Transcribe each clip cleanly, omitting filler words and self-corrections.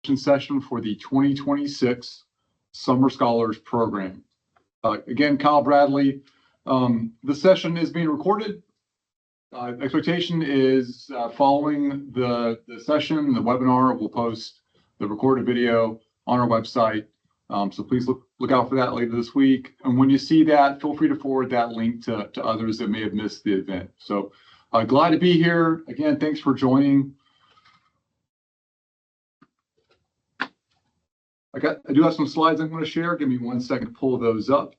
session for the 2026 Summer Scholars Program. Again, Kyle Bradley. The session is being recorded. Expectation is following the session, the webinar, we'll post the recorded video on our website. So please look out for that later this week. And when you see that, feel free to forward that link to others that may have missed the event. So glad to be here. Again, thanks for joining. I do have some slides I'm going to share. Give me 1 second to pull those up.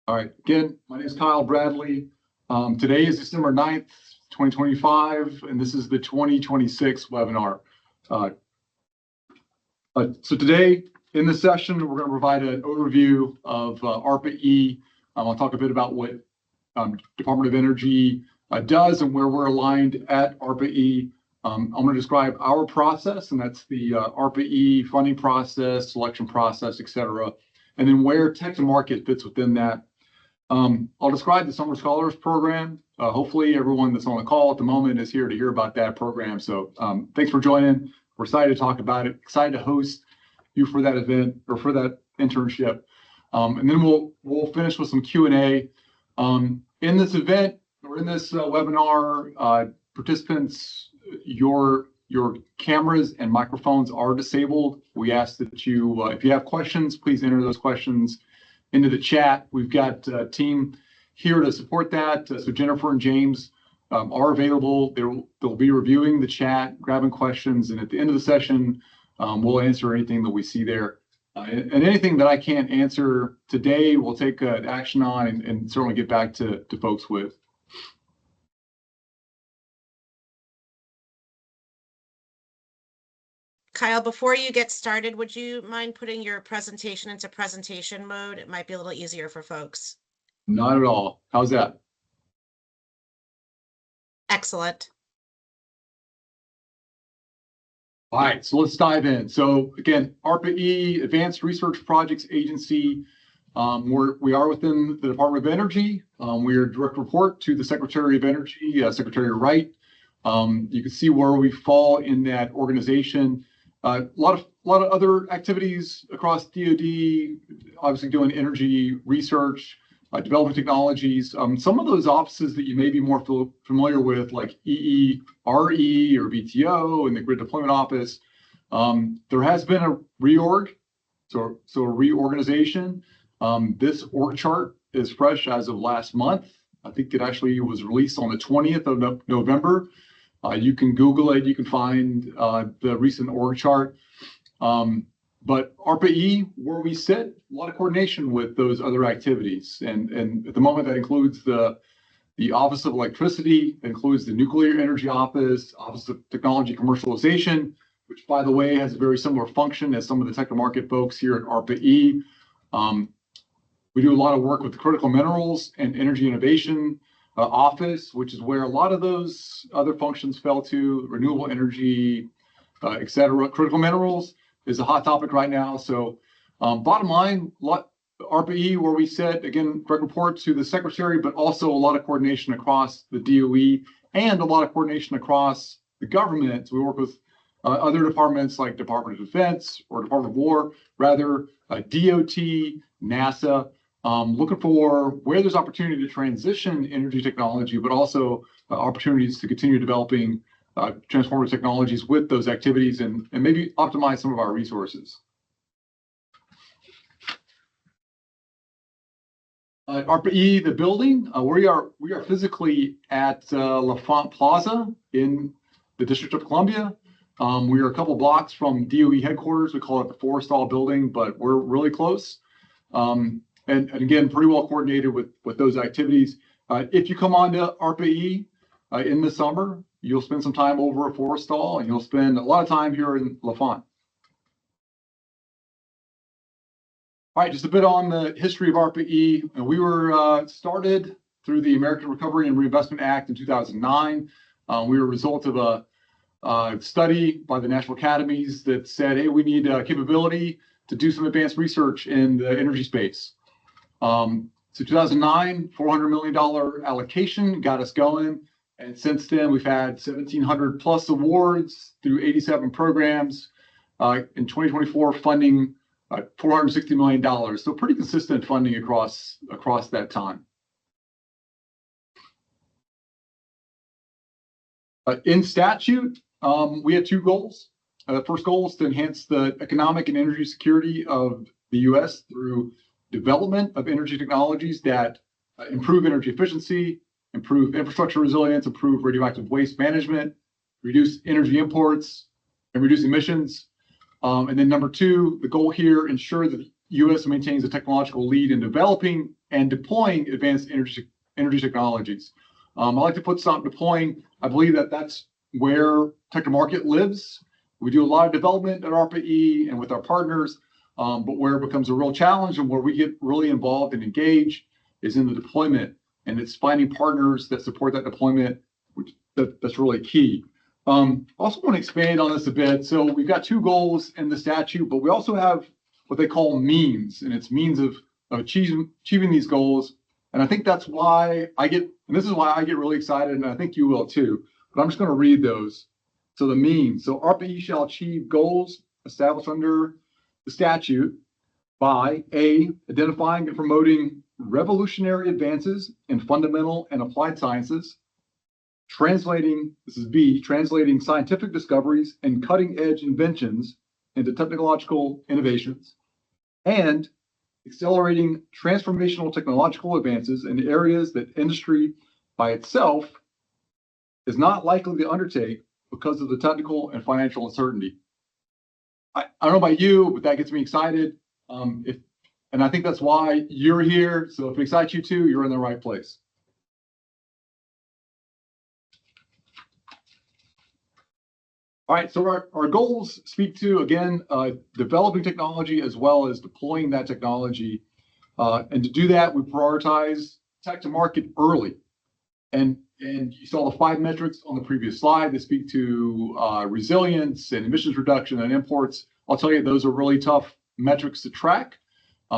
All right, again, my name is Kyle Bradley. Today is December 9th, 2025, and this is the 2026 webinar. So today in this session, we're going to provide an overview of ARPA-E. I'll talk a bit about what Department of Energy does and where we're aligned at ARPA-E. I'm going to describe our process, and that's the ARPA-E funding process, selection process, et cetera, and then where tech to market fits within that. I'll describe the Summer Scholars Program. Hopefully everyone that's on the call at the moment is here to hear about that program. So thanks for joining. We're excited to talk about it, excited to host you for that event or for that internship. And then we'll finish with some Q&A. In this event or in this webinar, participants, your cameras and microphones are disabled. We ask that you, if you have questions, please enter those questions into the chat. We've got a team here to support that. So Jennifer and James are available. They'll be reviewing the chat, grabbing questions, and at the end of the session, we'll answer anything that we see there. And anything that I can't answer today, we'll take action on and certainly get back to folks with. Kyle, before you get started, would you mind putting your presentation into presentation mode? It might be a little easier for folks. Not at all. How's that? Excellent. All right, so let's dive in. So again, ARPA-E, Advanced Research Projects Agency. We are within the Department of Energy. We are direct report to the Secretary of Energy, Secretary Wright. You can see where we fall in that organization. A lot of other activities across DoD, obviously doing energy research, developing technologies. Some of those offices that you may be more familiar with, like EERE or VTO and the Grid Deployment Office, there has been a reorg, so a reorganization. This org chart is fresh as of last month. I think it actually was released on the 20th of November. You can Google it. You can find the recent org chart. But ARPA-E, where we sit, a lot of coordination with those other activities. And at the moment, that includes the Office of Electricity, includes the Nuclear Energy Office, Office of Technology Commercialization, which, by the way, has a very similar function as some of the tech to market folks here at ARPA-E. We do a lot of work with the Critical Minerals and Energy Innovation Office, which is where a lot of those other functions fell to, renewable energy, et cetera. Critical minerals is a hot topic right now. So bottom line, ARPA-E, where we sit, again, direct report to the Secretary, but also a lot of coordination across the DOE and a lot of coordination across the government. So we work with other departments like Department of Defense or Department of War, rather DOT, NASA, looking for where there's opportunity to transition energy technology, but also opportunities to continue developing transformative technologies with those activities and maybe optimize some of our resources. ARPA-E, the building, we are physically at LaFont Plaza in the District of Columbia. We are a couple blocks from DOE headquarters. We call it the Forrestal building, but we're really close. And again, pretty well coordinated with those activities. If you come on to ARPA-E in the summer, you'll spend some time over at Forrestal, and you'll spend a lot of time here in LaFont. All right, just a bit on the history of ARPA-E. We were started through the American Recovery and Reinvestment Act in 2009. We were a result of a study by the National Academies that said, hey, we need capability to do some advanced research in the energy space. So 2009, $400 million allocation got us going. And since then, we've had 1,700 plus awards through 87 programs. In 2024, funding $460 million. So pretty consistent funding across that time. In statute, we had two goals. The first goal is to enhance the economic and energy security of the U.S. through development of energy technologies that improve energy efficiency, improve infrastructure resilience, improve radioactive waste management, reduce energy imports, and reduce emissions. And then number two, the goal here, ensure that the U.S. maintains a technological lead in developing and deploying advanced energy technologies. I like to put something deploying. I believe that that's where tech to market lives. We do a lot of development at ARPA-E and with our partners, but where it becomes a real challenge and where we get really involved and engaged is in the deployment. And it's finding partners that support that deployment, that's really key. I also want to expand on this a bit. So we've got two goals in the statute, but we also have what they call means, and it's means of achieving these goals. And I think that's why this is why I get really excited, and I think you will too. But I'm just going to read those. So the means. So ARPA-E shall achieve goals established under the statute by A, identifying and promoting revolutionary advances in fundamental and applied sciences, this is B, translating scientific discoveries and cutting-edge inventions into technological innovations, and accelerating transformational technological advances in areas that industry by itself is not likely to undertake because of the technical and financial uncertainty. I don't know about you, but that gets me excited. And I think that's why you're here. So if it excites you too, you're in the right place. All right, so our goals speak to, again, developing technology as well as deploying that technology. And to do that, we prioritize tech to market early. And you saw the 5 metrics on the previous slide that speak to resilience and emissions reduction and imports. I'll tell you, those are really tough metrics to track.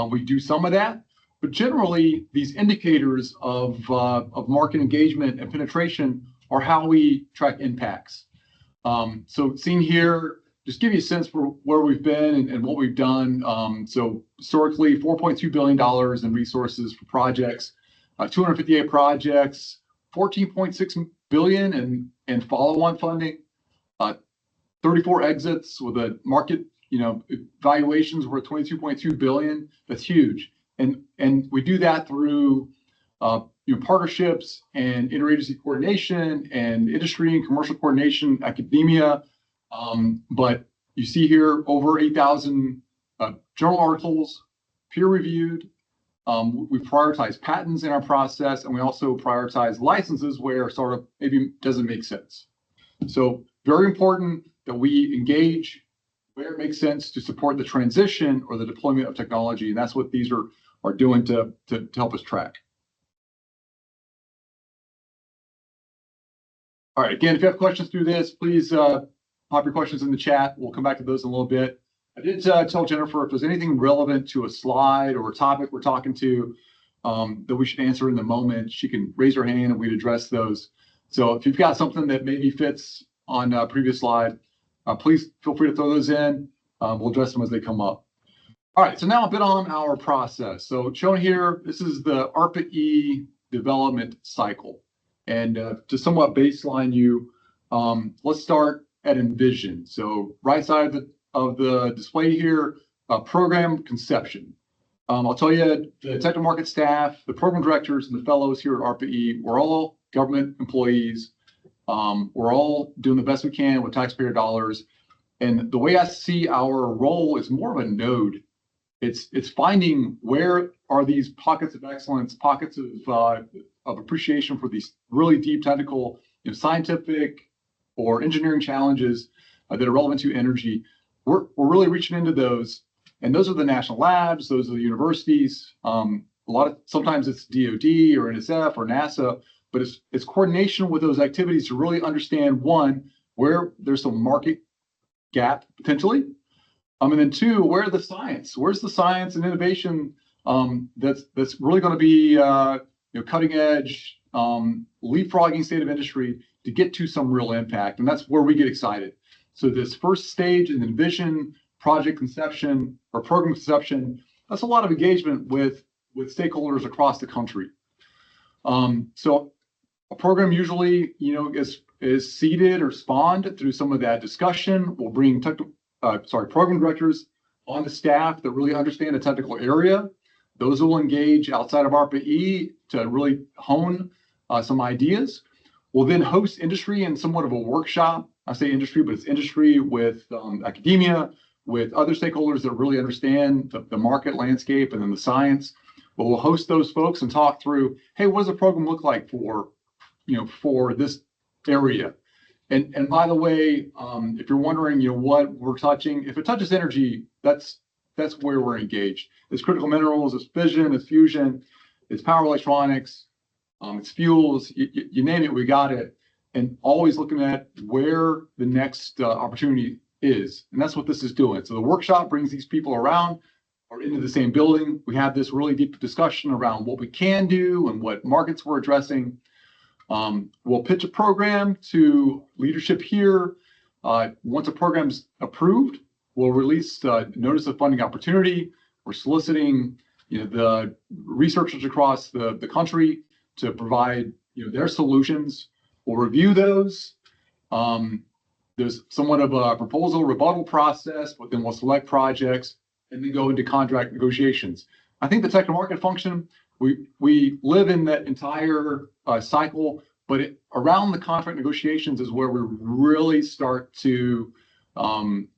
We do some of that, but generally these indicators of market engagement and penetration are how we track impacts. So seen here, just give you a sense for where we've been and what we've done. So historically, $4.2 billion in resources for projects, 258 projects, $14.6 billion in follow-on funding, 34 exits with a market, valuations were $22.2 billion. That's huge. And we do that through partnerships and interagency coordination and industry and commercial coordination, academia. But you see here over 8,000 journal articles, peer reviewed. We prioritize patents in our process, and we also prioritize licenses where sort of maybe doesn't make sense. So very important that we engage where it makes sense to support the transition or the deployment of technology. And that's what these are doing to help us track. All right, again, if you have questions through this, please pop your questions in the chat. We'll come back to those in a little bit. I did tell Jennifer if there's anything relevant to a slide or a topic we're talking to that we should answer in the moment, she can raise her hand and we'd address those. So if you've got something that maybe fits on a previous slide, please feel free to throw those in. We'll address them as they come up. All right, so now a bit on our process. So shown here, this is the ARPA-E development cycle. And to somewhat baseline you, let's start at Envision. So right side of the display here, program conception. I'll tell you, the technical market staff, the program directors, and the fellows here at ARPA-E, we're all government employees. We're all doing the best we can with taxpayer dollars. And the way I see our role is more of a node. It's finding where are these pockets of excellence, pockets of appreciation for these really deep technical, scientific or engineering challenges that are relevant to energy. We're really reaching into those. And those are the national labs, those are the universities. sometimes it's DoD or NSF or NASA, but it's coordination with those activities to really understand, one, where there's some market gap potentially, and then two, where's the science and innovation that's really going to be cutting edge, leapfrogging state of industry to get to some real impact, and that's where we get excited. So this first stage in the vision, project conception or program conception, that's a lot of engagement with stakeholders across the country. So a program usually, is seeded or spawned through some of that discussion. We'll bring program directors on the staff that really understand a technical area. Those will engage outside of ARPA-E to really hone some ideas. We'll then host industry in somewhat of a workshop. I say industry, but it's industry with academia, with other stakeholders that really understand the market landscape and then the science. But we'll host those folks and talk through, hey, what does the program look like for this area? And by the way, if you're wondering, what we're touching, if it touches energy, that's where we're engaged. It's critical minerals, it's fission, it's fusion, it's power electronics, it's fuels, you name it, we got it. And always looking at where the next opportunity is. And that's what this is doing. So the workshop brings these people around or into the same building. We have this really deep discussion around what we can do and what markets we're addressing. We'll pitch a program to leadership here. Once a program's approved, we'll release notice of funding opportunity. We're soliciting the researchers across the country to provide their solutions. We'll review those. There's somewhat of a proposal rebuttal process, but then we'll select projects and then go into contract negotiations. I think the technical market function, we live in that entire cycle, but around the contract negotiations is where we really start to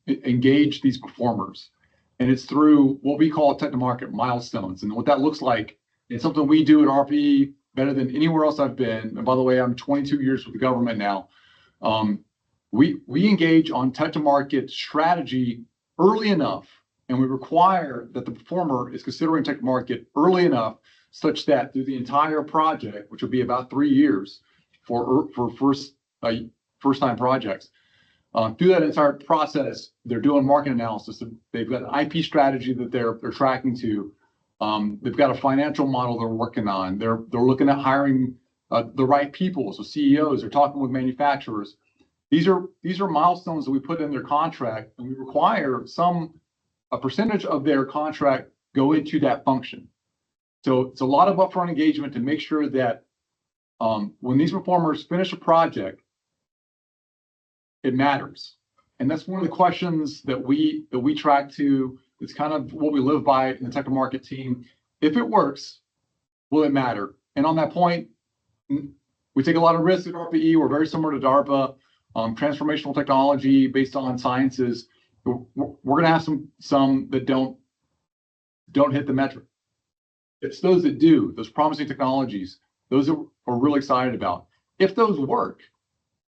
engage these performers. And it's through what we call technical market milestones. And what that looks like, it's something we do at ARPA-E better than anywhere else I've been. And by the way, I'm 22 years with the government now. We engage on technical market strategy early enough, and we require that the performer is considering technical market early enough such that through the entire project, which will be about 3 years for first-time projects, through that entire process, they're doing market analysis. They've got an IP strategy that they're tracking to. They've got a financial model they're working on. They're looking at hiring the right people, so CEOs. They're talking with manufacturers. These are milestones that we put in their contract, and we require a percentage of their contract go into that function. So it's a lot of upfront engagement to make sure that when these performers finish a project, it matters. And that's one of the questions that we track to. It's kind of what we live by in the technical market team. If it works, will it matter? And on that point, we take a lot of risks at ARPA-E. We're very similar to DARPA. Transformational technology based on sciences. We're going to have some that don't hit the metric. It's those that do, those promising technologies, those that we're really excited about. If those work,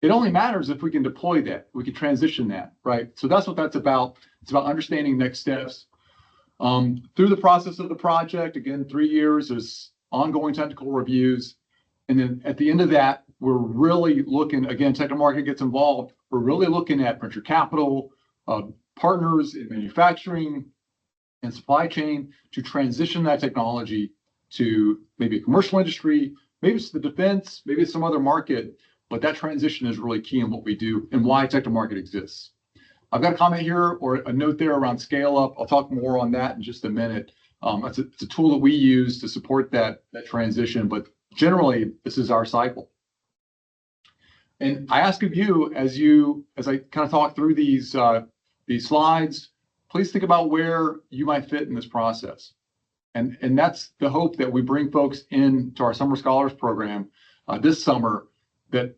it only matters if we can deploy that, we can transition that, right? So that's what that's about. It's about understanding next steps. Through the process of the project, again, 3 years, there's ongoing technical reviews. And then at the end of that, we're really looking, again, technical market gets involved. We're really looking at venture capital, partners in manufacturing and supply chain to transition that technology to maybe a commercial industry, maybe it's the defense, maybe it's some other market, but that transition is really key in what we do and why technical market exists. I've got a comment here or a note there around scale up. I'll talk more on that in just a minute. It's a tool that we use to support that transition, but generally this is our cycle. And I ask of you, as I kind of talk through these slides, please think about where you might fit in this process. And that's the hope that we bring folks into our Summer Scholars Program this summer that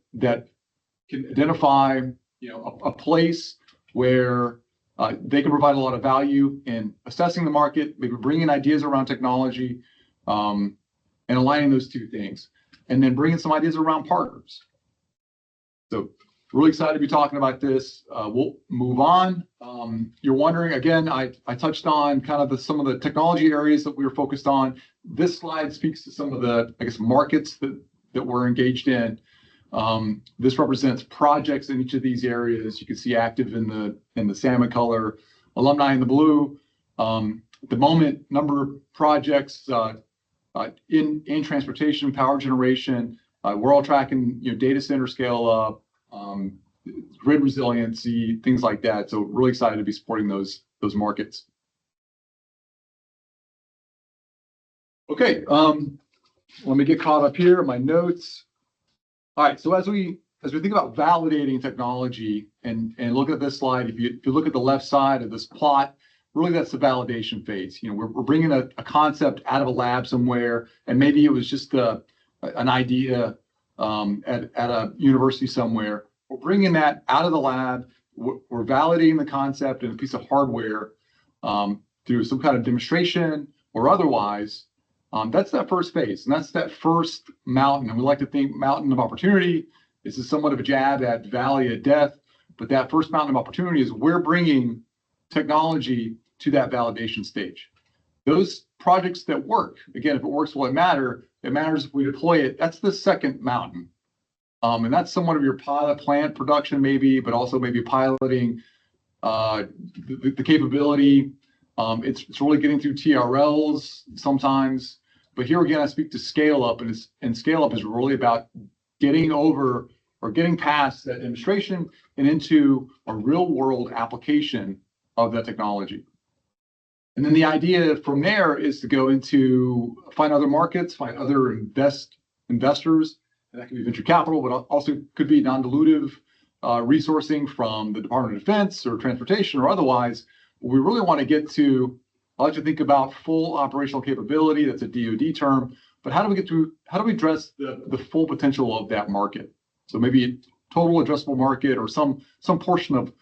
can identify a place where they can provide a lot of value in assessing the market, maybe bringing ideas around technology, and aligning those two things, and then bringing some ideas around partners. So really excited to be talking about this. We'll move on. You're wondering, again, I touched on kind of some of the technology areas that we were focused on. This slide speaks to some of the, I guess, markets that we're engaged in. This represents projects in each of these areas. You can see active in the salmon color, alumni in the blue. At the moment, number of projects in transportation, power generation. We're all tracking, data center scale up, grid resiliency, things like that. So really excited to be supporting those markets. Okay, let me get caught up here in my notes. All right, so as we think about validating technology and look at this slide, if you look at the left side of this plot, really that's the validation phase. We're bringing a concept out of a lab somewhere, and maybe it was just an idea at a university somewhere. We're bringing that out of the lab. We're validating the concept in a piece of hardware through some kind of demonstration or otherwise. That's that first phase, and that's that first mountain. And we like to think mountain of opportunity. This is somewhat of a jab at valley of death, but that first mountain of opportunity is we're bringing technology to that validation stage. Those projects that work, again, if it works, will it matter? It matters if we deploy it. That's the second mountain. And that's somewhat of your pilot plant production, maybe, but also maybe piloting the capability. It's really getting through TRLs sometimes. But here again, I speak to scale up, and scale up is really about getting over or getting past that demonstration and into a real world application of that technology. And then the idea from there is to go into find other markets, find other investors, and that can be venture capital, but also could be non-dilutive resourcing from the Department of Defense or transportation or otherwise. We really want to get to, I like to think about full operational capability. That's a DoD term, but how do we address the full potential of that market? So maybe a total addressable market or some portion of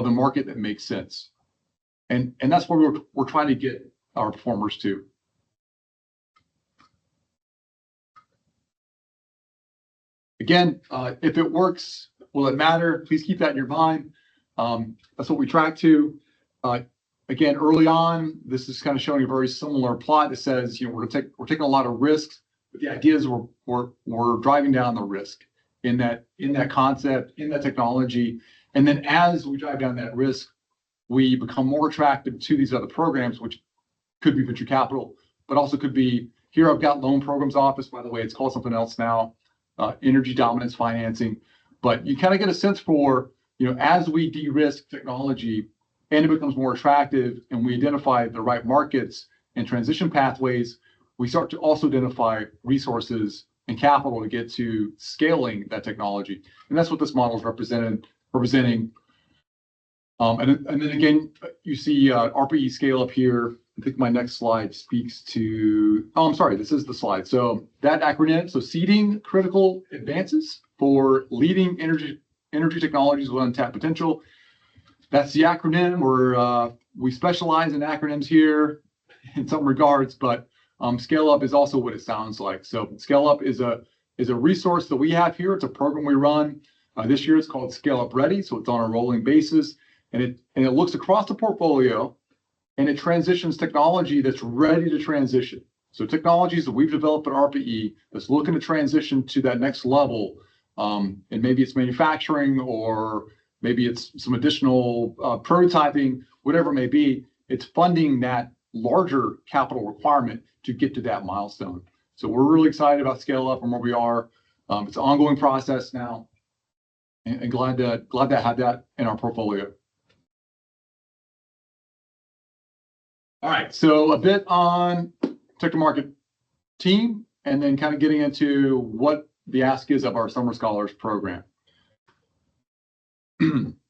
the market that makes sense. And that's where we're trying to get our performers to. Again, if it works, will it matter? Please keep that in your mind. That's what we track to. Again, early on, this is kind of showing a very similar plot that says, we're taking a lot of risks, but the idea is we're driving down the risk in that concept, in that technology, and then as we drive down that risk, we become more attractive to these other programs, which could be venture capital, but also could be, here I've got Loan Programs Office, by the way, it's called something else now, energy dominance financing. But you kind of get a sense for, as we de-risk technology and it becomes more attractive and we identify the right markets and transition pathways, we start to also identify resources and capital to get to scaling that technology. And that's what this model is representing. And then again, you see ARPA-E scale up here. I think my next slide speaks to, I'm sorry, this is the slide. So that acronym, so seeding critical advances for leading energy technologies with untapped potential. That's the acronym. We specialize in acronyms here in some regards, but Scale Up is also what it sounds like. So Scale Up is a resource that we have here. It's a program we run. This year it's called Scale Up Ready, so it's on a rolling basis. And it looks across the portfolio and it transitions technology that's ready to transition. So technologies that we've developed at ARPA-E that's looking to transition to that next level. And maybe it's manufacturing or maybe it's some additional prototyping, whatever it may be. It's funding that larger capital requirement to get to that milestone. So we're really excited about Scale Up and where we are. It's an ongoing process now, and glad to have that in our portfolio. All right, so a bit on tech-to-market team, and then kind of getting into what the ask is of our Summer Scholars program.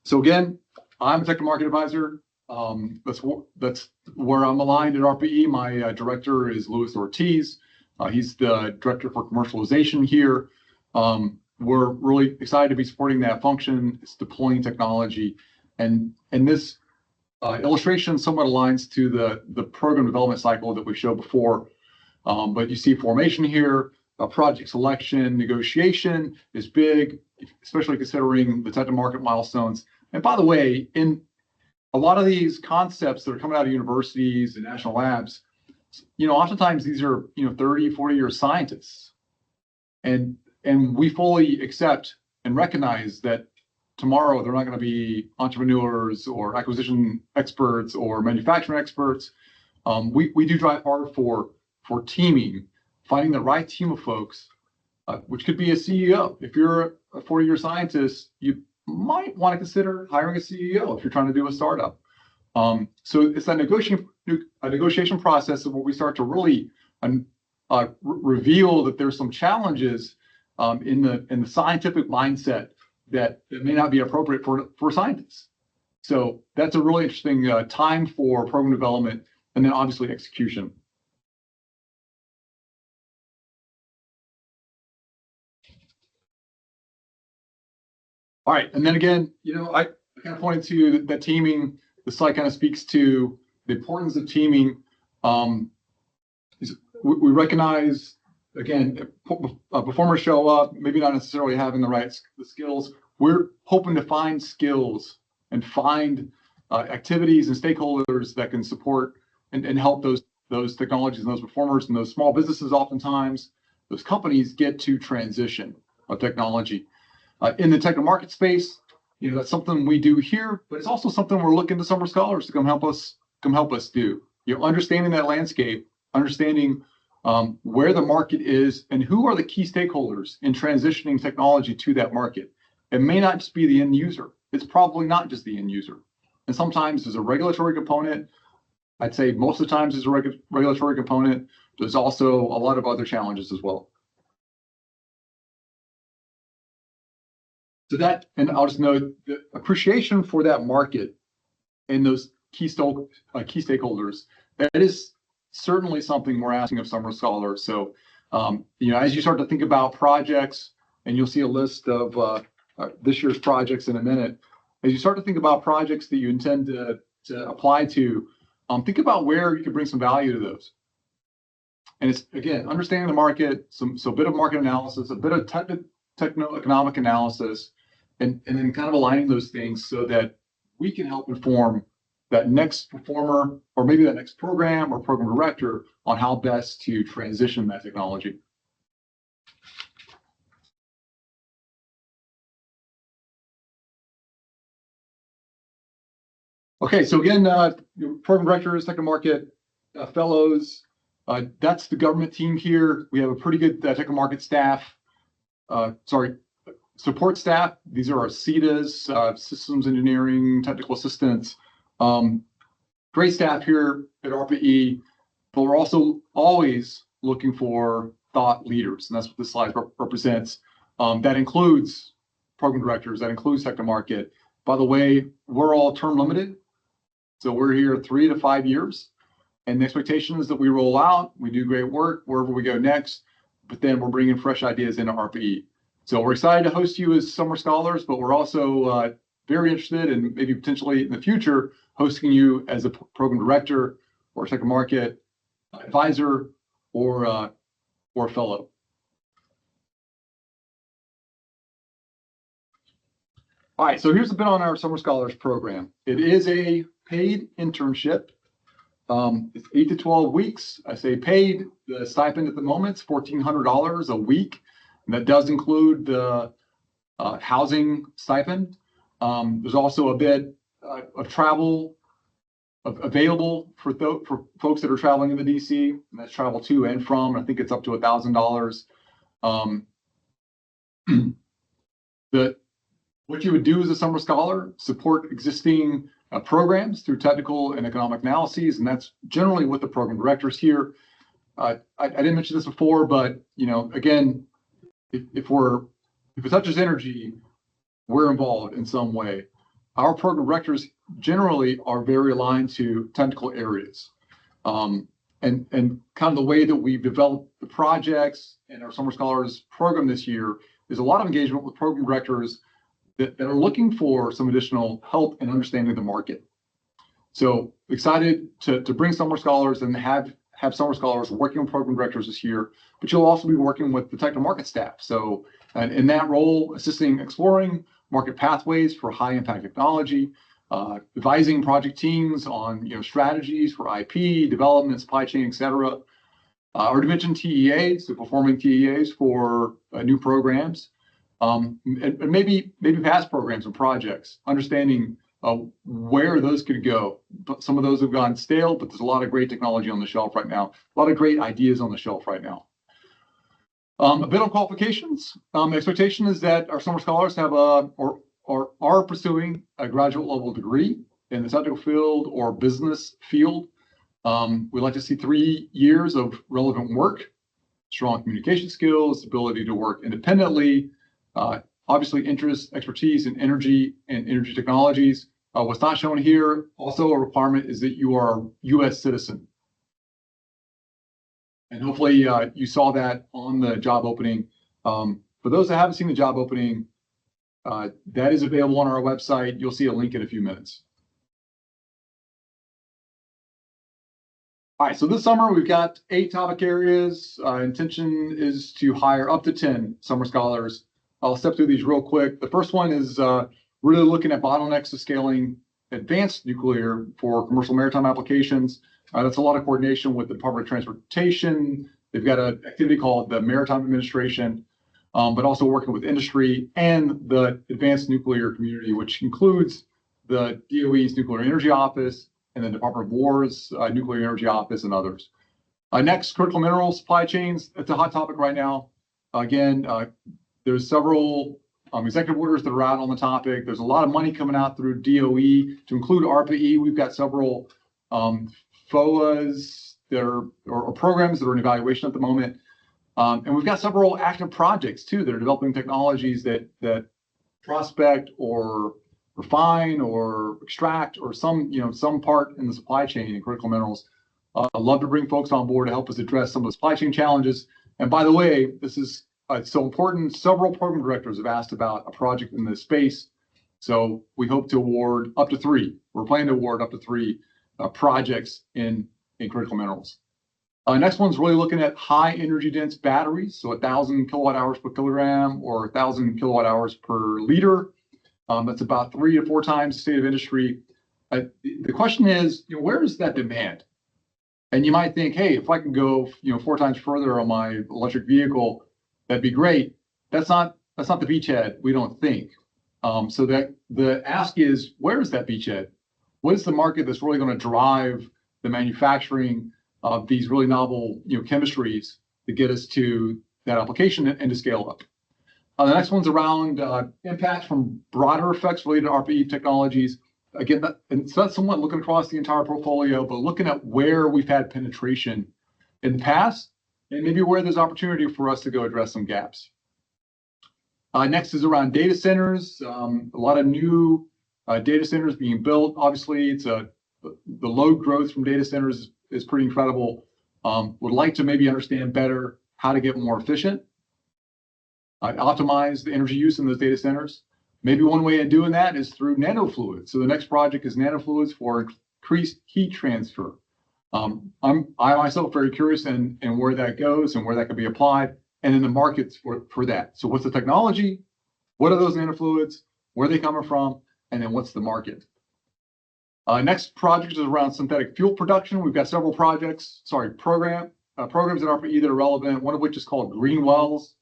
So again, I'm a tech-to-market advisor. That's where I'm aligned at ARPA-E. My director is Luis Ortiz. He's the director for commercialization here. We're really excited to be supporting that function. It's deploying technology, and this illustration somewhat aligns to the program development cycle that we showed before. But you see formation here, project selection, negotiation is big. especially considering the technical market milestones. And by the way, in a lot of these concepts that are coming out of universities and national labs, oftentimes these are, 30, 40-year scientists. And we fully accept and recognize that tomorrow they're not going to be entrepreneurs or acquisition experts or manufacturing experts. We do drive hard for teaming, finding the right team of folks, which could be a CEO. If you're a 40-year scientist, you might want to consider hiring a CEO if you're trying to do a startup. So it's that negotiation process where we start to really reveal that there's some challenges in the scientific mindset that may not be appropriate for scientists. So that's a really interesting time for program development, and then obviously execution. All right, and then again, I kind of pointed to that teaming. The slide kind of speaks to the importance of teaming. We recognize, again, performers show up, maybe not necessarily having the skills. We're hoping to find skills and find activities and stakeholders that can support and help those technologies and those performers and those small businesses, oftentimes, those companies get to transition of technology. In the technical market space, that's something we do here, but it's also something we're looking to summer scholars to come help us do. Understanding that landscape, understanding where the market is and who are the key stakeholders in transitioning technology to that market. It may not just be the end user. It's probably not just the end user. And sometimes there's a regulatory component. I'd say most of the times there's a regulatory component. There's also a lot of other challenges as well. So that, and I'll just note, the appreciation for that market and those key stakeholders, that is certainly something we're asking of summer scholars. So, as you start to think about projects, and you'll see a list of this year's projects in a minute, as you start to think about projects that you intend to apply to, think about where you can bring some value to those. And it's, again, understanding the market, so a bit of market analysis, a bit of techno-economic analysis, and then kind of aligning those things so that we can help inform that next performer, or maybe that next program or program director, on how best to transition that technology. Okay, so again, program directors, technical market fellows, that's the government team here. We have a pretty good technical market staff. Support staff. These are our CETAs, systems engineering, technical assistants. Great staff here at ARPA-E, but we're also always looking for thought leaders, and that's what this slide represents. That includes program directors, that includes technical market. By the way, we're all term limited, so we're here 3 to 5 years, and the expectation is that we roll out, we do great work wherever we go next, but then we're bringing fresh ideas into ARPA-E. So we're excited to host you as summer scholars, but we're also very interested in maybe potentially in the future hosting you as a program director or technical market advisor or fellow. All right, so here's a bit on our summer scholars program. It is a paid internship. It's 8 to 12 weeks. I say paid. The stipend at the moment is $1,400 a week. And that does include the housing stipend. There's also a bit of travel available for folks that are traveling in the DC, and that's travel to and from. I think it's up to $1,000. What you would do as a summer scholar, support existing programs through technical and economic analyses, and that's generally what the program directors here. I didn't mention this before, but again, if it touches energy, we're involved in some way. Our program directors generally are very aligned to technical areas. And kind of the way that we've developed the projects and our summer scholars program this year is a lot of engagement with program directors that are looking for some additional help in understanding the market. So excited to bring summer scholars and have have summer scholars working with program directors this year, but you'll also be working with the technical market staff. So in that role, assisting exploring market pathways for high impact technology, advising project teams on strategies for IP, development, supply chain, et cetera. Our division TEAs, so performing TEAs for new programs, and maybe past programs and projects, understanding where those could go. But some of those have gone stale, but there's a lot of great technology on the shelf right now, a lot of great ideas on the shelf right now. A bit on qualifications. Expectation is that our summer scholars have or are pursuing a graduate level degree in the technical field or business field. We'd like to see 3 years of relevant work, strong communication skills, ability to work independently, obviously interest, expertise in energy and energy technologies. What's not shown here, also a requirement, is that you are a U.S. citizen. And hopefully you saw that on the job opening. For those that haven't seen the job opening, that is available on our website. You'll see a link in a few minutes. All right, so this summer we've got 8 topic areas. Intention is to hire up to 10 summer scholars. I'll step through these real quick. The first one is really looking at bottlenecks to scaling advanced nuclear for commercial maritime applications. That's a lot of coordination with the Department of Transportation. They've got an activity called the Maritime Administration, but also working with industry and the advanced nuclear community, which includes the DOE's Nuclear Energy Office and the Department of War's Nuclear Energy Office and others. Next, critical mineral supply chains. It's a hot topic right now. Again, there's several executive orders that are out on the topic. There's a lot of money coming out through DOE to include ARPA-E. We've got several FOAs that are, or programs that are in evaluation at the moment. And we've got several active projects too that are developing technologies that prospect or refine or extract or some part in the supply chain in critical minerals. I'd love to bring folks on board to help us address some of the supply chain challenges. And by the way, this is so important. Several program directors have asked about a project in this space. So we hope to award up to 3. We're planning to award up to 3 projects in critical minerals. Next one's really looking at high energy dense batteries. So 1,000 kilowatt hours per kilogram or 1,000 kilowatt hours per liter. That's about 3 to 4 times the state of industry. The question is, where is that demand? And you might think, hey, if I can go, 4 times further on my electric vehicle, that'd be great. That's not the beachhead, we don't think. So that the ask is, where is that beachhead? What is the market that's really going to drive the manufacturing of these really novel, chemistries to get us to that application and to scale up? The next one's around impacts from broader effects related to ARPA-E technologies. Again, and so that's somewhat looking across the entire portfolio, but looking at where we've had penetration in the past and maybe where there's opportunity for us to go address some gaps. Next is around data centers. A lot of new data centers being built. Obviously, it's the load growth from data centers is pretty incredible. Would like to maybe understand better how to get more efficient. Optimize the energy use in those data centers. Maybe one way of doing that is through nanofluids. So the next project is nanofluids for increased heat transfer. I myself very curious in where that goes and where that could be applied, and in the markets for that. So what's the technology? What are those nanofluids? Where are they coming from? And then what's the market? Next project is around synthetic fuel production. We've got several programs at ARPA-E that are relevant, one of which is called Green Wells.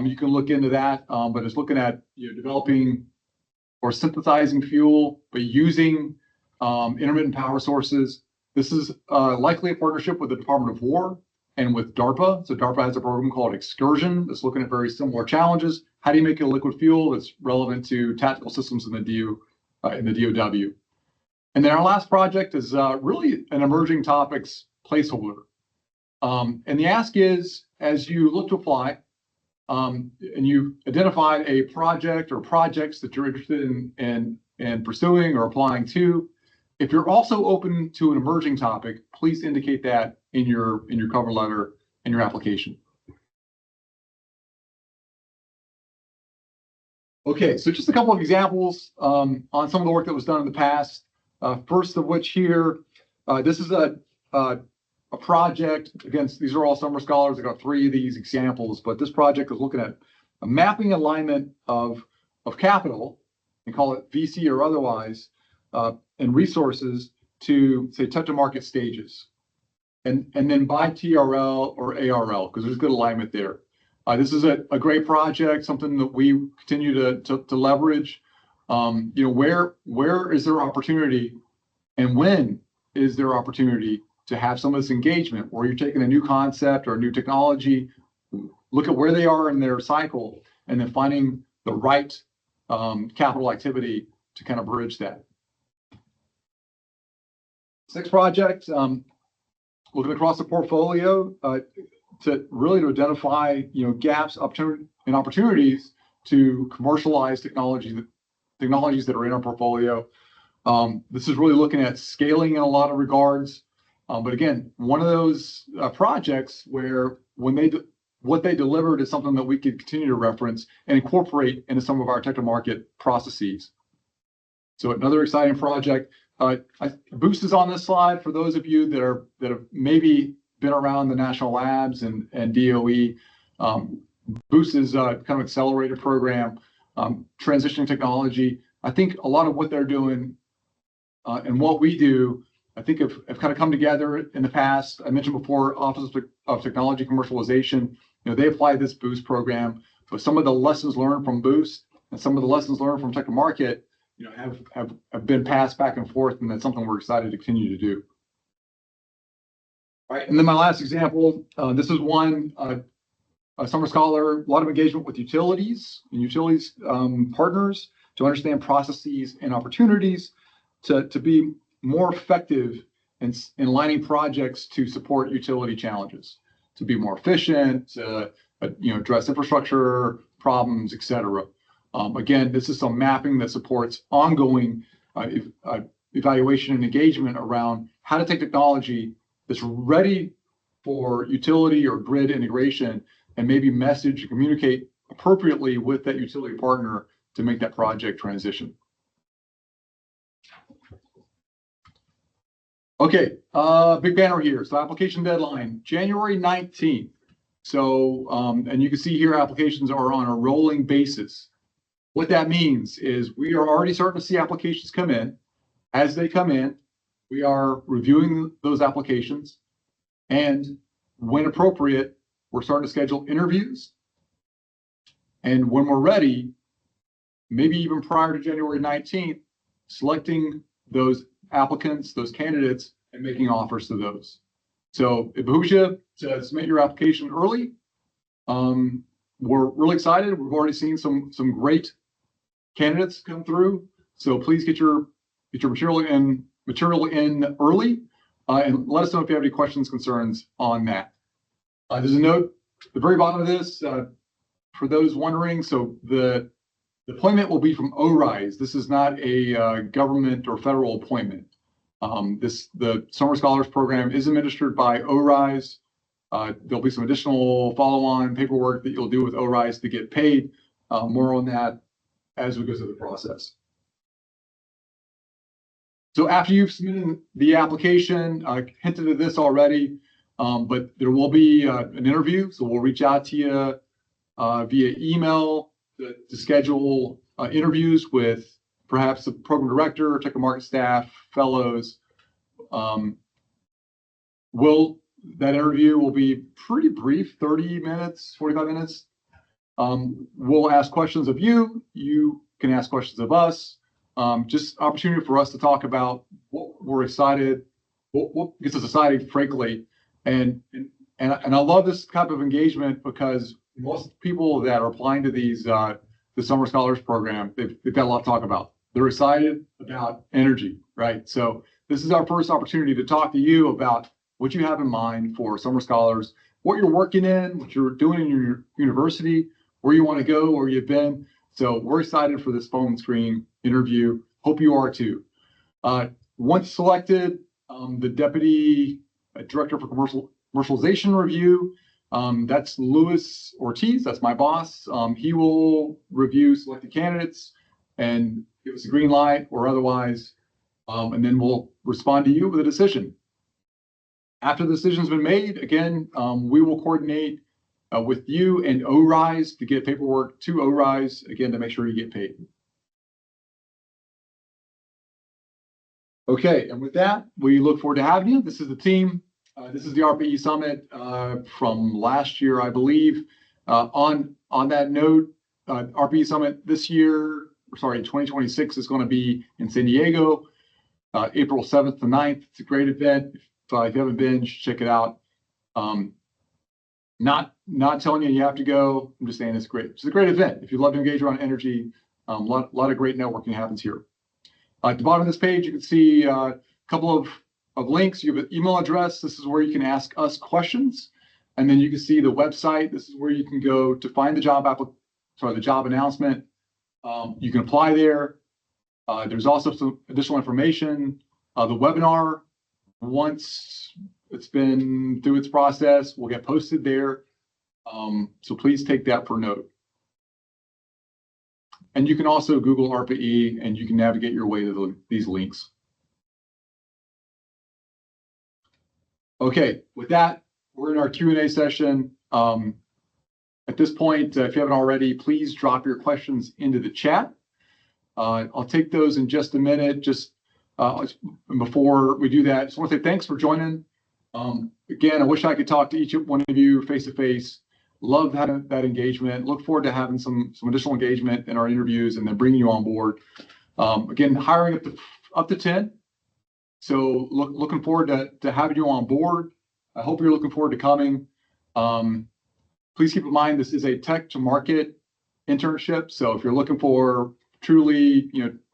You can look into that, but it's looking at developing or synthesizing fuel, but using intermittent power sources. This is likely a partnership with the Department of War and with DARPA. So DARPA has a program called Excursion that's looking at very similar challenges. How do you make a liquid fuel that's relevant to tactical systems in the DOW? And then our last project is really an emerging topics placeholder. And the ask is, as you look to apply, and you've identified a project or projects that you're interested in pursuing or applying to, if you're also open to an emerging topic, please indicate that in your cover letter and your application. Okay, so just a couple of examples on some of the work that was done in the past. First of which here, this is a a project, again, these are all summer scholars. I got 3 of these examples, but this project is looking at a mapping alignment of capital, and call it VC or otherwise, and resources to say touch to market stages. And then by TRL or ARL, because there's good alignment there. This is a great project, something that we continue to leverage. Where is there opportunity, and when is there opportunity to have some of this engagement where you're taking a new concept or a new technology, look at where they are in their cycle, and then finding the right capital activity to kind of bridge that. 6th project, looking across the portfolio to identify gaps, and opportunities to commercialize technologies that are in our portfolio. This is really looking at scaling in a lot of regards. But again, one of those projects where what they delivered is something that we could continue to reference and incorporate into some of our tech-to-market processes. So another exciting project. Boost is on this slide for those of you that have maybe been around the national labs and DOE. Boost is kind of accelerated program, transitioning technology. I think a lot of what they're doing and what we do, I think have kind of come together in the past. I mentioned before, Office of Technology Commercialization. They applied this Boost program, but some of the lessons learned from Boost and some of the lessons learned from Tech to Market, have been passed back and forth, and that's something we're excited to continue to do. All right, and then my last example. This is one a summer scholar, a lot of engagement with utilities and utilities partners to understand processes and opportunities to be more effective in lining projects to support utility challenges, to be more efficient, address infrastructure problems, et cetera. Again, this is some mapping that supports ongoing evaluation and engagement around how to take technology that's ready for utility or grid integration and maybe message and communicate appropriately with that utility partner to make that project transition. Okay, big banner here. So application deadline, January 19th. So, and you can see here applications are on a rolling basis. What that means is we are already starting to see applications come in. As they come in, we are reviewing those applications. And when appropriate, we're starting to schedule interviews. And when we're ready, maybe even prior to January 19th, selecting those applicants, those candidates, and making offers to those. So it behooves you to submit your application early. We're really excited. We've already seen some great candidates come through. So please get your material in early, and let us know if you have any questions, concerns on that. There's a note at the very bottom of this for those wondering. So the appointment will be from ORISE. This is not a government or federal appointment. The Summer Scholars Program is administered by ORISE. There'll be some additional follow-on paperwork that you'll do with ORISE to get paid. More on that as we go through the process. So after you've submitted the application, I hinted at this already, but there will be an interview. So we'll reach out to you via email to schedule interviews with perhaps the program director, tech and market staff, fellows. That interview will be pretty brief, 30 minutes, 45 minutes. We'll ask questions of you. You can ask questions of us. Just opportunity for us to talk about what we're excited, what gets us excited, frankly. And I love this type of engagement because most people that are applying to the Summer Scholars Program, they've got a lot to talk about. They're excited about energy, right? So this is our first opportunity to talk to you about what you have in mind for Summer Scholars, what you're working in, what you're doing in your university, where you want to go, where you've been. So we're excited for this phone screen interview. Hope you are too. Once selected, the Deputy Director for Commercialization Review, that's Luis Ortiz, that's my boss. He will review selected candidates and give us a green light or otherwise, and then we'll respond to you with a decision. After the decision's been made, again, we will coordinate with you and ORISE to get paperwork to ORISE, again, to make sure you get paid. Okay, and with that, we look forward to having you. This is the team. This is the ARPA-E Summit from last year, I believe. On that note, ARPA-E Summit this year, sorry, 2026 is going to be in San Diego, April 7th to 9th. It's a great event. If you haven't been, you should check it out. Not telling you have to go. I'm just saying it's great. It's a great event. If you'd love to engage around energy, a lot of great networking happens here. At the bottom of this page, you can see a couple of links. You have an email address. This is where you can ask us questions. And then you can see the website. This is where you can go to find the job announcement. You can apply there. There's also some additional information. The webinar, once it's been through its process, will get posted there. So please take that for note. And you can also Google ARPA-E and you can navigate your way to these links. Okay, with that, we're in our Q&A session. At this point, if you haven't already, please drop your questions into the chat. I'll take those in just a minute. Just before we do that, I just want to say thanks for joining. Again, I wish I could talk to each one of you face to face. Love having that engagement. Look forward to having some additional engagement in our interviews and then bringing you on board. Again, hiring up to 10. So looking forward to having you on board. I hope you're looking forward to coming. Please keep in mind this is a tech to market internship. So if you're looking for truly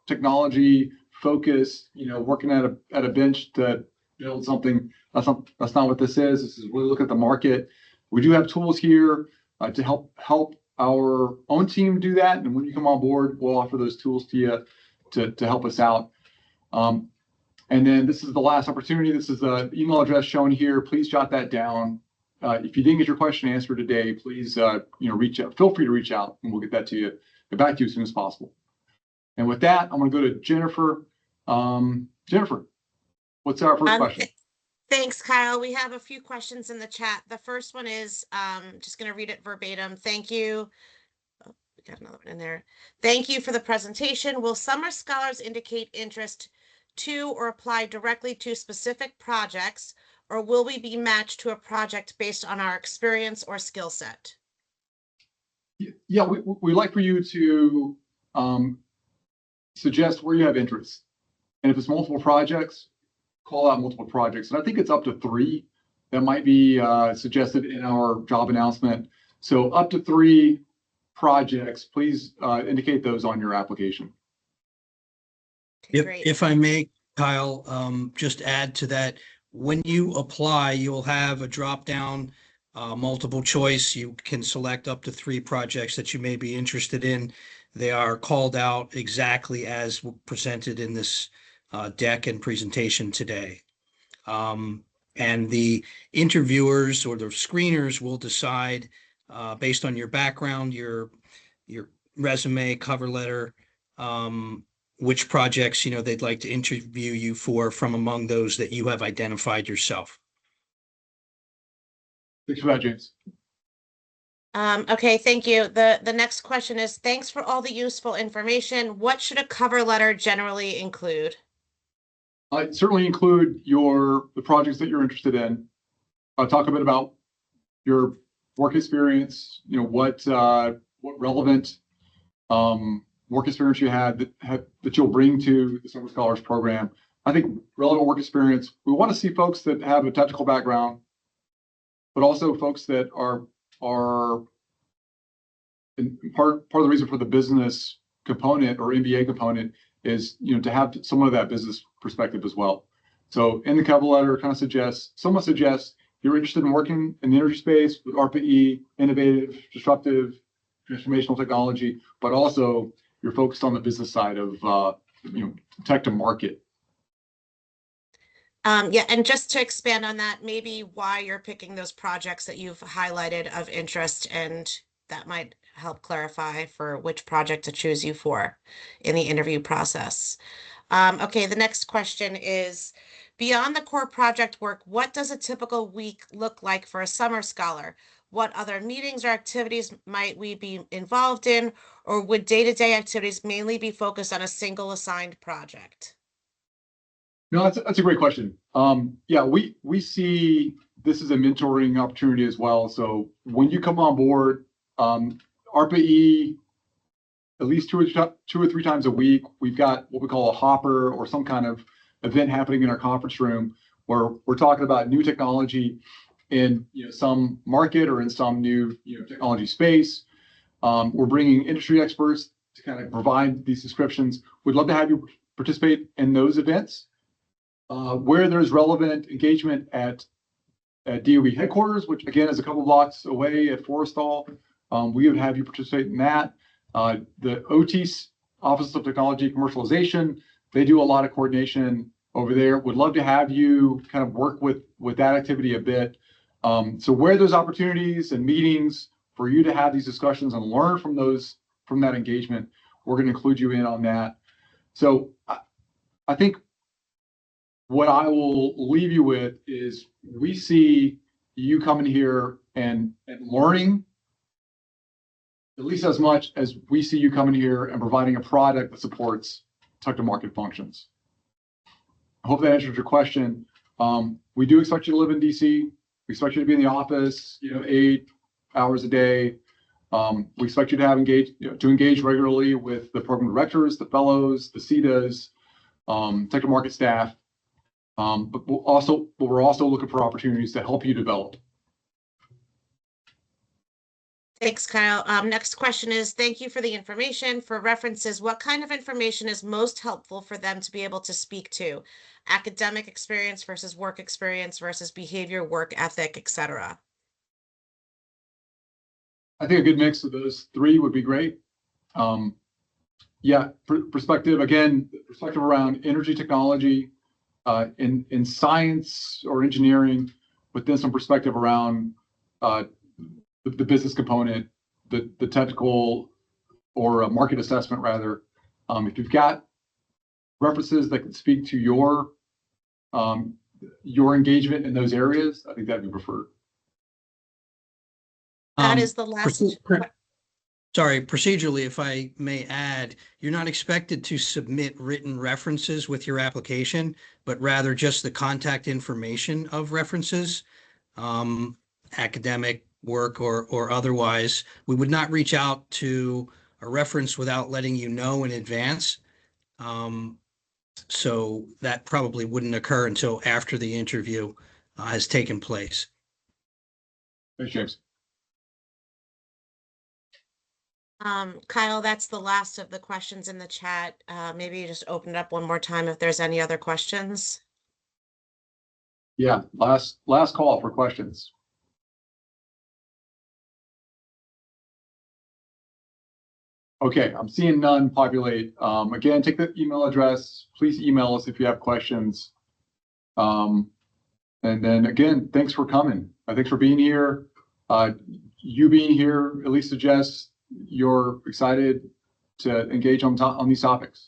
technology focus, working at a bench to build something, that's not what this is. This is really look at the market. We do have tools here to help our own team do that. And when you come on board, we'll offer those tools to you to help us out. And then this is the last opportunity. This is the email address shown here. Please jot that down. If you didn't get your question answered today, please reach out. Feel free to reach out, and we'll get that to you. Get back to you as soon as possible. And with that, I'm going to go to Jennifer. Jennifer, what's our first question? Thanks, Kyle. We have a few questions in the chat. The first one is just going to read it verbatim. Thank you. Oh, we got another one in there. Thank you for the presentation. Will summer scholars indicate interest to or apply directly to specific projects, or will we be matched to a project based on our experience or skill set? Yeah, we'd like for you to suggest where you have interest. And if it's multiple projects, call out multiple projects. And I think it's up to 3 that might be suggested in our job announcement. So up to 3 projects, please indicate those on your application. Okay, if I may, Kyle, just add to that, when you apply, you'll have a drop down multiple choice. You can select up to 3 projects that you may be interested in. They are called out exactly as presented in this deck and presentation today. And the interviewers or the screeners will decide based on your background, your resume, cover letter, which projects they'd like to interview you for from among those that you have identified yourself. Thanks for that, James. Okay, thank you. The next question is, thanks for all the useful information. What should a cover letter generally include? Certainly include the projects that you're interested in. Talk a bit about your work experience, what relevant work experience you had that you'll bring to the Summer Scholars Program. I think relevant work experience, we want to see folks that have a technical background, but also folks that are part of the reason for the business component or MBA component is to have some of that business perspective as well. So in the cover letter, kind of suggests you're interested in working in the energy space with ARPA-E, innovative, disruptive, transformational technology, but also you're focused on the business side of tech to market. Yeah, and just to expand on that, maybe why you're picking those projects that you've highlighted of interest, and that might help clarify for which project to choose you for in the interview process. Okay, the next question is, Beyond the core project work, what does a typical week look like for a summer scholar? What other meetings or activities might we be involved in, or would day-to-day activities mainly be focused on a single assigned project? No, that's a great question. Yeah, we see this as a mentoring opportunity as well. So when you come on board, ARPA-E, at least two or three times a week, we've got what we call a hopper or some kind of event happening in our conference room where we're talking about new technology in some market or in some new technology space. We're bringing industry experts to kind of provide these descriptions. We'd love to have you participate in those events. Where there's relevant engagement at DOE headquarters, which again is a couple blocks away at Forrestal, we would have you participate in that. The OT's Office of Technology Commercialization, they do a lot of coordination over there. Would love to have you kind of work with that activity a bit. So where there's opportunities and meetings for you to have these discussions and learn from that engagement, we're going to include you in on that. So I think what I will leave you with is we see you coming here and learning at least as much as we see you coming here and providing a product that supports tech-to-market functions. I hope that answers your question. We do expect you to live in DC. We expect you to be in the office, 8 hours a day. We expect you to engage regularly with the program directors, the fellows, the CETAs, tech-to-market staff. But we're also looking for opportunities to help you develop. Thanks, Kyle. Next question is, thank you for the information. For references, what kind of information is most helpful for them to be able to speak to? Academic experience versus work experience versus behavior, work ethic, etc. I think a good mix of those three would be great. Yeah, perspective around energy technology, in science or engineering, but then some perspective around the business component, the technical or market assessment rather. If you've got references that can speak to your engagement in those areas, I think that'd be preferred. That is the last. Sorry, procedurally, if I may add, you're not expected to submit written references with your application, but rather just the contact information of references, academic work or otherwise. We would not reach out to a reference without letting you know in advance. So that probably wouldn't occur until after the interview has taken place. Thanks, James. Kyle, that's the last of the questions in the chat. Maybe you just open it up one more time if there's any other questions. Yeah, last call for questions. Okay, I'm seeing none populate. Again, take the email address. Please email us if you have questions. And then again, thanks for coming. Thanks for being here. You being here at least suggests you're excited to engage on these topics.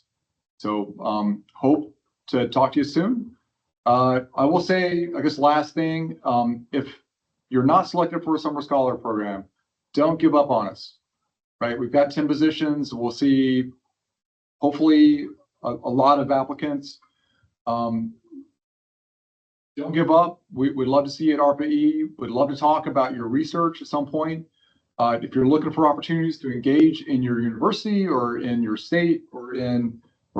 So hope to talk to you soon. I will say, I guess, last thing, if you're not selected for a summer scholar program, don't give up on us, right? We've got 10 positions. We'll see, hopefully, a lot of applicants. Don't give up. We'd love to see you at ARPA-E. We'd love to talk about your research at some point. If you're looking for opportunities to engage in your university or in your state or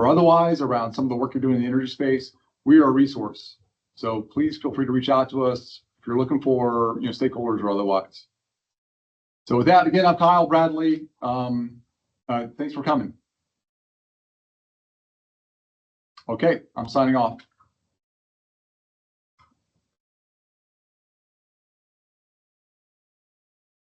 otherwise around some of the work you're doing in the energy space, we are a resource. So please feel free to reach out to us if you're looking for stakeholders or otherwise. So with that, again, I'm Kyle Bradley. Thanks for coming. Okay, I'm signing off.